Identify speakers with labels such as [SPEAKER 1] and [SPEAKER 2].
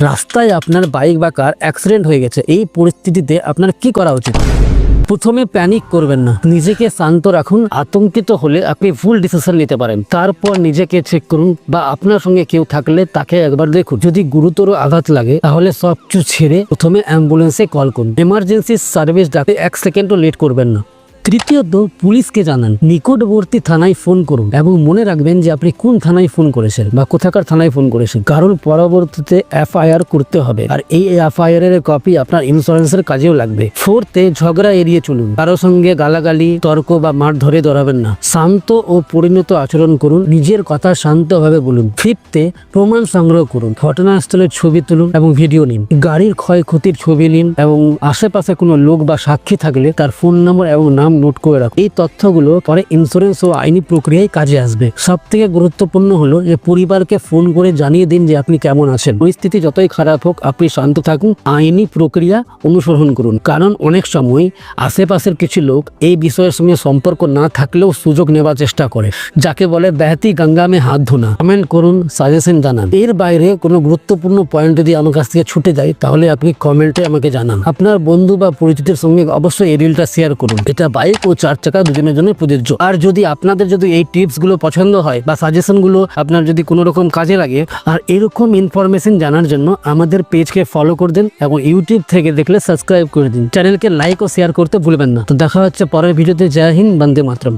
[SPEAKER 1] রাস্তায় আপনার বাইক বা কার অ্যাক্সিডেন্ট হয়ে গেছে, এই পরিস্থিতিতে আপনার কি করা উচিত? প্রথমে প্যানিক করবেন না, নিজেকে শান্ত রাখুন। আতঙ্কিত হলে আপনি ভুল ডিসিশন নিতে পারেন। তারপর নিজেকে চেক করুন বা আপনার সঙ্গে কেউ থাকলে তাকে একবার দেখুন। যদি গুরুতর আঘাত লাগে তাহলে সবকিছু ছেড়ে প্রথমে অ্যাম্বুলেন্সে কল করুন। এমার্জেন্সি সার্ভিস ডাকতে 1 সেকেন্ডও লেট করবেন না। তৃতীয়ত, পুলিশকে জানান, নিকটবর্তী থানায় ফোন করুন এবং মনে রাখবেন যে আপনি কোন থানায় ফোন করেছেন বা কোথাকার থানায় ফোন করেছেন, কারণ পরবর্তীতে FIR করতে হবে আর এই FIR এর কপি আপনার ইন্স্যুরেন্সের কাজেও লাগবে। ফোর্থে, ঝগড়া এড়িয়ে চলুন। কারো সঙ্গে গালাগালি, তর্ক বা মার ধরে ধরাবেন না। শান্ত ও পরিণত আচরণ করুন, নিজের কথা শান্তভাবে বলুন। ফিফথে, প্রমাণ সংগ্রহ করুন। ঘটনাস্থলের ছবি তুলুন এবং ভিডিও নিন। গাড়ির ক্ষয়ক্ষতির ছবি নিন এবং আশেপাশে কোনো লোক বা সাক্ষী থাকলে তার ফোন নম্বর এবং নাম নোট করে রাখুন। এই তথ্যগুলো পরে ইন্স্যুরেন্স ও আইনি প্রক্রিয়ায় কাজে আসবে। সব থেকে গুরুত্বপূর্ণ হলো যে পরিবারকে ফোন করে জানিয়ে দিন যে আপনি কেমন আছেন। পরিস্থিতি যতই খারাপ হোক আপনি শান্ত থাকুন, আইনি প্রক্রিয়া অনুসরণ করুন। কারণ অনেক সময় আশেপাশের কিছু লোক এই বিষয়ের সঙ্গে সম্পর্ক না থাকলেও সুযোগ নেওয়ার চেষ্টা করে, যাকে বলে বেহতি গঙ্গা মে হাত ধোনা। কমেন্ট করুন, সাজেশন জানান। এর বাইরে কোনো গুরুত্বপূর্ণ পয়েন্ট যদি আমার কাছ থেকে ছুটে যায় তাহলে আপনি কমেন্টে আমাকে জানান। আপনার বন্ধু বা পরিচিতের সঙ্গে অবশ্যই এই রিলটা শেয়ার করুন। এটা বাইক ও 4 চাকা দুজনের জন্য প্রযোজ্য। আর যদি আপনাদের এই টিপস গুলো পছন্দ হয় বা সাজেশন গুলো আপনার যদি কোনো রকম কাজে লাগে আর এরকম ইনফরমেশন জানার জন্য আমাদের পেজকে ফলো করে দিন এবং ইউটিউব থেকে দেখলে সাবস্ক্রাইব করে দিন। চ্যানেলকে লাইক ও শেয়ার করতে ভুলবেন না। তো দেখা হচ্ছে পরের ভিডিওতে। জয় হিন্দ, বন্দে মাতরম।